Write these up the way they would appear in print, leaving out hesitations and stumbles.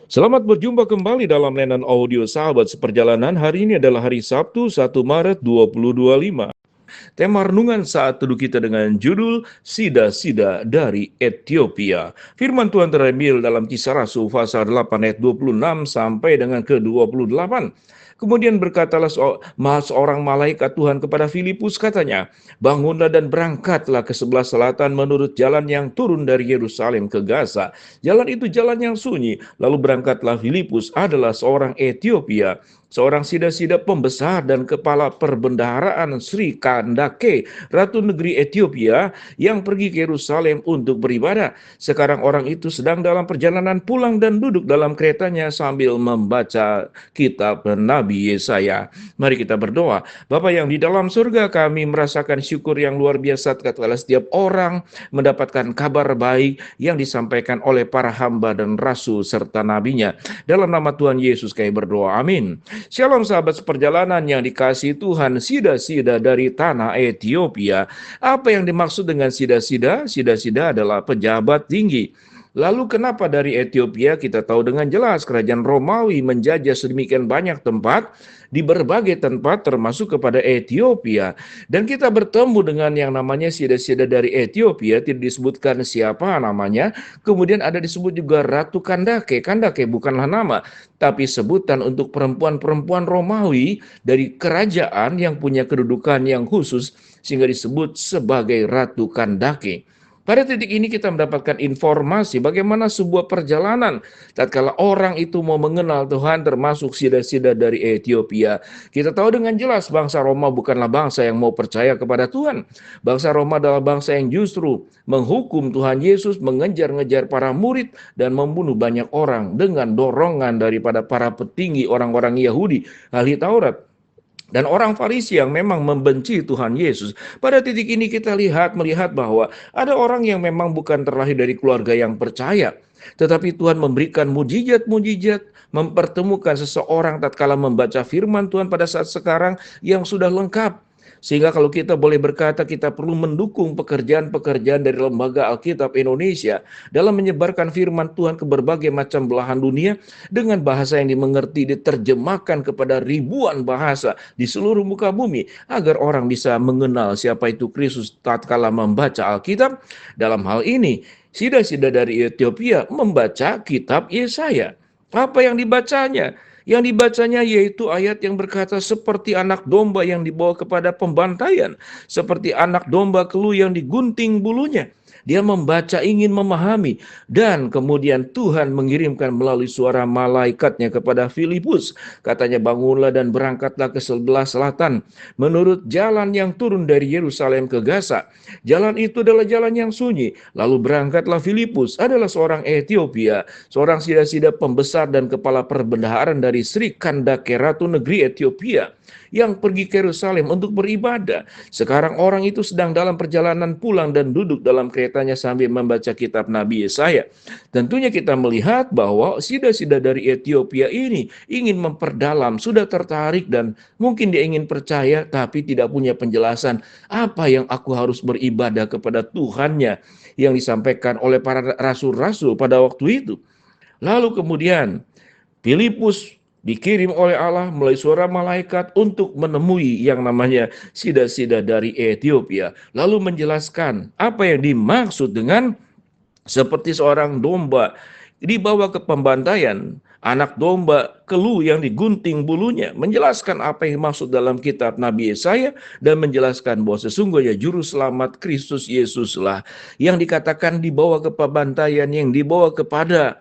Selamat berjumpa kembali dalam layanan audio sahabat seperjalanan. Hari ini adalah hari Sabtu 1 Maret 2025. Tema renungan saat teduh kita dengan judul Sida-sida dari Ethiopia. Firman Tuhan terambil dalam Kisah Rasul pasal 8 ayat 26 sampai dengan ke-28. Kemudian berkatalah seorang malaikat Tuhan kepada Filipus, katanya, "Bangunlah dan berangkatlah ke sebelah selatan menurut jalan yang turun dari Yerusalem ke Gaza. Jalan itu jalan yang sunyi." Lalu berangkatlah Filipus, adalah seorang Ethiopia, seorang sida-sida pembesar dan kepala perbendaharaan Sri Kandake, Ratu Negeri Ethiopia, yang pergi ke Yerusalem untuk beribadah. Sekarang orang itu sedang dalam perjalanan pulang dan duduk dalam keretanya sambil membaca kitab Nabi Yesaya. Mari kita berdoa. Bapa yang di dalam surga, kami merasakan syukur yang luar biasa tatkala setiap orang mendapatkan kabar baik yang disampaikan oleh para hamba dan rasul serta nabinya. Dalam nama Tuhan Yesus kami berdoa, amin. Shalom sahabat seperjalanan yang dikasihi Tuhan. Sida-sida dari tanah Ethiopia. Apa yang dimaksud dengan sida-sida? Sida-sida adalah pejabat tinggi. Lalu kenapa dari Ethiopia? Kita tahu dengan jelas kerajaan Romawi menjajah sedemikian banyak tempat di berbagai tempat termasuk kepada Ethiopia. Dan kita bertemu dengan yang namanya sida-sida dari Ethiopia, tidak disebutkan siapa namanya. Kemudian ada disebut juga Ratu Kandake. Kandake bukanlah nama, tapi sebutan untuk perempuan-perempuan Romawi dari kerajaan yang punya kedudukan yang khusus sehingga disebut sebagai Ratu Kandake. Pada titik ini kita mendapatkan informasi bagaimana sebuah perjalanan tatkala orang itu mau mengenal Tuhan, termasuk sida-sida dari Ethiopia. Kita tahu dengan jelas bangsa Roma bukanlah bangsa yang mau percaya kepada Tuhan. Bangsa Roma adalah bangsa yang justru menghukum Tuhan Yesus, mengejar-ngejar para murid dan membunuh banyak orang dengan dorongan daripada para petinggi orang-orang Yahudi, ahli Taurat, dan orang Farisi yang memang membenci Tuhan Yesus. Pada titik ini kita melihat bahwa ada orang yang memang bukan terlahir dari keluarga yang percaya, tetapi Tuhan memberikan mujizat-mujizat, mempertemukan seseorang tatkala membaca firman Tuhan pada saat sekarang yang sudah lengkap. Sehingga kalau kita boleh berkata, kita perlu mendukung pekerjaan-pekerjaan dari Lembaga Alkitab Indonesia dalam menyebarkan firman Tuhan ke berbagai macam belahan dunia dengan bahasa yang dimengerti, diterjemahkan kepada ribuan bahasa di seluruh muka bumi, agar orang bisa mengenal siapa itu Kristus tatkala membaca Alkitab. Dalam hal ini, sida-sida dari Ethiopia membaca kitab Yesaya. Apa yang dibacanya? Yang dibacanya yaitu ayat yang berkata, seperti anak domba yang dibawa kepada pembantaian, seperti anak domba kelu yang digunting bulunya. Dia membaca, ingin memahami, dan kemudian Tuhan mengirimkan melalui suara malaikatnya kepada Filipus. Katanya, bangunlah dan berangkatlah ke sebelah selatan menurut jalan yang turun dari Yerusalem ke Gaza. Jalan itu adalah jalan yang sunyi. Lalu berangkatlah Filipus, adalah seorang Ethiopia, seorang sida-sida pembesar dan kepala perbendaharaan dari Sri Kandake, Ratu Negeri Ethiopia, yang pergi ke Yerusalem untuk beribadah. Sekarang orang itu sedang dalam perjalanan pulang dan duduk dalam keretanya sambil membaca kitab Nabi Yesaya. Tentunya kita melihat bahwa sida-sida dari Ethiopia ini ingin memperdalam, sudah tertarik dan mungkin dia ingin percaya tapi tidak punya penjelasan apa yang aku harus beribadah kepada Tuhannya yang disampaikan oleh para rasul-rasul pada waktu itu. Lalu kemudian Filipus dikirim oleh Allah melalui suara malaikat untuk menemui yang namanya sida-sida dari Ethiopia. Lalu menjelaskan apa yang dimaksud dengan seperti seorang domba dibawa ke pembantaian, anak domba kelu yang digunting bulunya. Menjelaskan apa yang dimaksud dalam kitab Nabi Yesaya dan menjelaskan bahwa sesungguhnya juru selamat Kristus Yesuslah yang dikatakan dibawa ke pembantaian, yang dibawa kepada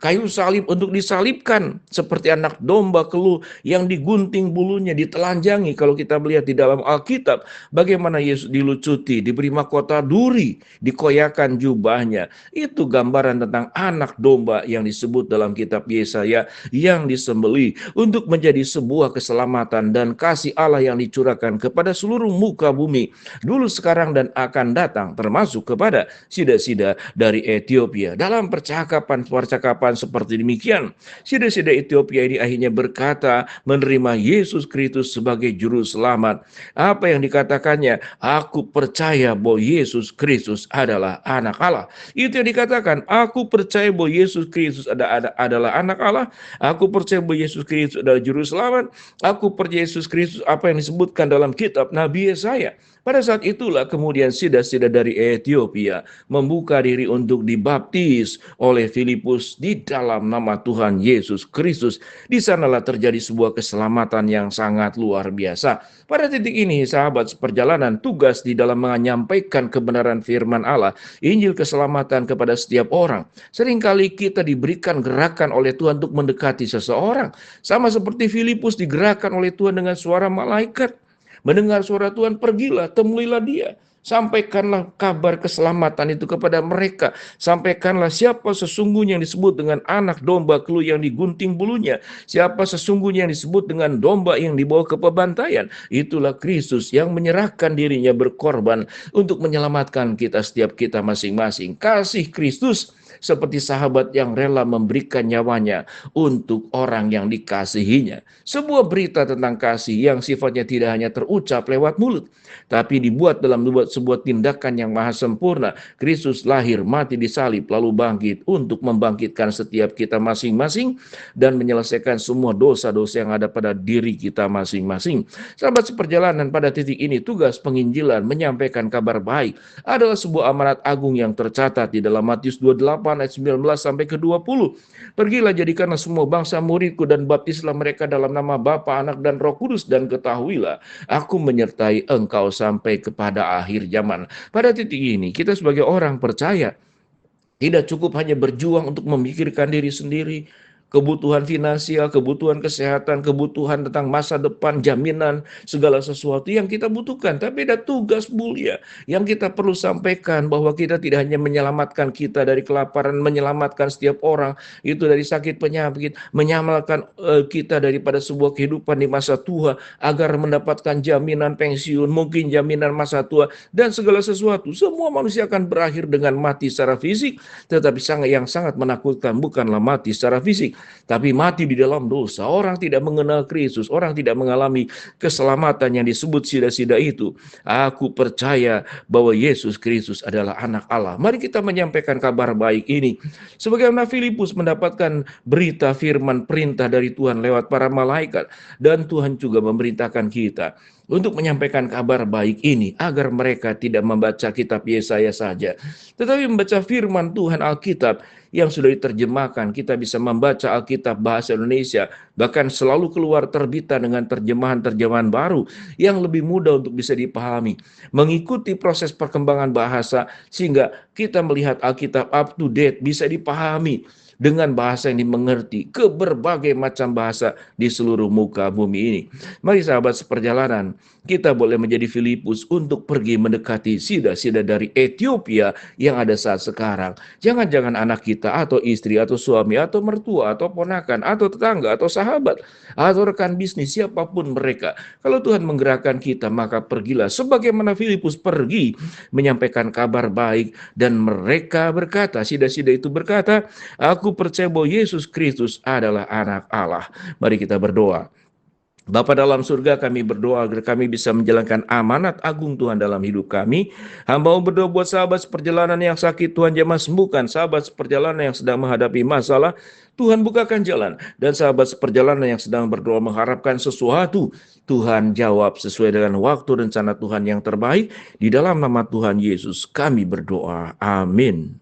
kayu salib untuk disalibkan, seperti anak domba kelu yang digunting bulunya, ditelanjangi. Kalau kita melihat di dalam Alkitab, bagaimana Yesus dilucuti, diberi mahkota duri, dikoyakan jubahnya. Itu gambaran tentang anak domba yang disebut dalam kitab Yesaya, yang disembelih untuk menjadi sebuah keselamatan dan kasih Allah yang dicurahkan kepada seluruh muka bumi, dulu, sekarang, dan akan datang, termasuk kepada sida-sida dari Ethiopia. Dalam percakapan percakapan seperti demikian. Sida-sida Ethiopia ini akhirnya berkata menerima Yesus Kristus sebagai juru selamat. Apa yang dikatakannya? Aku percaya bahwa Yesus Kristus adalah anak Allah. Itu yang dikatakan, aku percaya bahwa Yesus Kristus adalah anak Allah. Aku percaya bahwa Yesus Kristus adalah juru selamat. Aku percaya Yesus Kristus apa yang disebutkan dalam kitab Nabi Yesaya. Pada saat itulah kemudian sida-sida dari Ethiopia membuka diri untuk dibaptis oleh Filipus di dalam nama Tuhan Yesus Kristus. Di sanalah terjadi sebuah keselamatan yang sangat luar biasa. Pada titik ini, sahabat seperjalanan, tugas di dalam menyampaikan kebenaran firman Allah, Injil keselamatan kepada setiap orang. Seringkali kita diberikan gerakan oleh Tuhan untuk mendekati seseorang. Sama seperti Filipus digerakkan oleh Tuhan dengan suara malaikat. Mendengar suara Tuhan, pergilah, temuilah dia. Sampaikanlah kabar keselamatan itu kepada mereka. Sampaikanlah siapa sesungguhnya yang disebut dengan anak domba kelu yang digunting bulunya. Siapa sesungguhnya yang disebut dengan domba yang dibawa ke pembantaian. Itulah Kristus yang menyerahkan dirinya berkorban untuk menyelamatkan kita, setiap kita masing-masing. Kasih Kristus seperti sahabat yang rela memberikan nyawanya untuk orang yang dikasihinya. Sebuah berita tentang kasih yang sifatnya tidak hanya terucap lewat mulut, tapi dibuat dalam sebuah tindakan yang maha sempurna. Kristus lahir, mati di salib, lalu bangkit untuk membangkitkan setiap kita masing-masing dan menyelesaikan semua dosa-dosa yang ada pada diri kita masing-masing. Sahabat seperjalanan, pada titik ini tugas penginjilan, menyampaikan kabar baik adalah sebuah amanat agung yang tercatat di dalam Matius 28 ayat 19 sampai ke 20. Pergilah, jadikanlah semua bangsa muridku dan baptislah mereka dalam nama Bapa, Anak dan Roh Kudus, dan ketahuilah aku menyertai engkau sampai kepada akhir zaman. Pada titik ini kita sebagai orang percaya tidak cukup hanya berjuang untuk memikirkan diri sendiri, kebutuhan finansial, kebutuhan kesehatan, kebutuhan tentang masa depan, jaminan, segala sesuatu yang kita butuhkan. Tapi ada tugas mulia yang kita perlu sampaikan, bahwa kita tidak hanya menyelamatkan kita dari kelaparan, menyelamatkan setiap orang itu dari sakit penyakit, menyelamatkan kita daripada sebuah kehidupan di masa tua, agar mendapatkan jaminan pensiun, mungkin jaminan masa tua, dan segala sesuatu. Semua manusia akan berakhir dengan mati secara fisik, tetapi yang sangat menakutkan bukanlah mati secara fisik, tapi mati di dalam dosa. Orang tidak mengenal Kristus, orang tidak mengalami keselamatan yang disebut sida-sida itu. Aku percaya bahwa Yesus Kristus adalah anak Allah. Mari kita menyampaikan kabar baik ini. Sebagaimana Filipus mendapatkan berita firman perintah dari Tuhan lewat para malaikat, dan Tuhan juga memerintahkan kita untuk menyampaikan kabar baik ini, agar mereka tidak membaca kitab Yesaya saja, tetapi membaca firman Tuhan Alkitab yang sudah diterjemahkan. Kita bisa membaca Alkitab bahasa Indonesia, bahkan selalu keluar terbitan dengan terjemahan-terjemahan baru yang lebih mudah untuk bisa dipahami, mengikuti proses perkembangan bahasa, sehingga kita melihat Alkitab up to date, bisa dipahami dengan bahasa yang dimengerti ke berbagai macam bahasa di seluruh muka bumi ini. Mari sahabat seperjalanan, kita boleh menjadi Filipus untuk pergi mendekati sida-sida dari Ethiopia yang ada saat sekarang. Jangan-jangan anak kita atau istri atau suami atau mertua atau ponakan atau tetangga atau sahabat atau rekan bisnis, siapapun mereka. Kalau Tuhan menggerakkan kita, maka pergilah sebagaimana Filipus pergi menyampaikan kabar baik, dan mereka berkata, sida-sida itu berkata, aku percaya bahwa Yesus Kristus adalah anak Allah. Mari kita berdoa. Bapa dalam surga, kami berdoa agar kami bisa menjalankan amanat agung Tuhan dalam hidup kami. Hamba mau berdoa buat sahabat seperjalanan yang sakit, Tuhan jamah sembuhkan. Sahabat seperjalanan yang sedang menghadapi masalah, Tuhan bukakan jalan. Dan sahabat seperjalanan yang sedang berdoa mengharapkan sesuatu, Tuhan jawab sesuai dengan waktu rencana Tuhan yang terbaik. Di dalam nama Tuhan Yesus kami berdoa. Amin.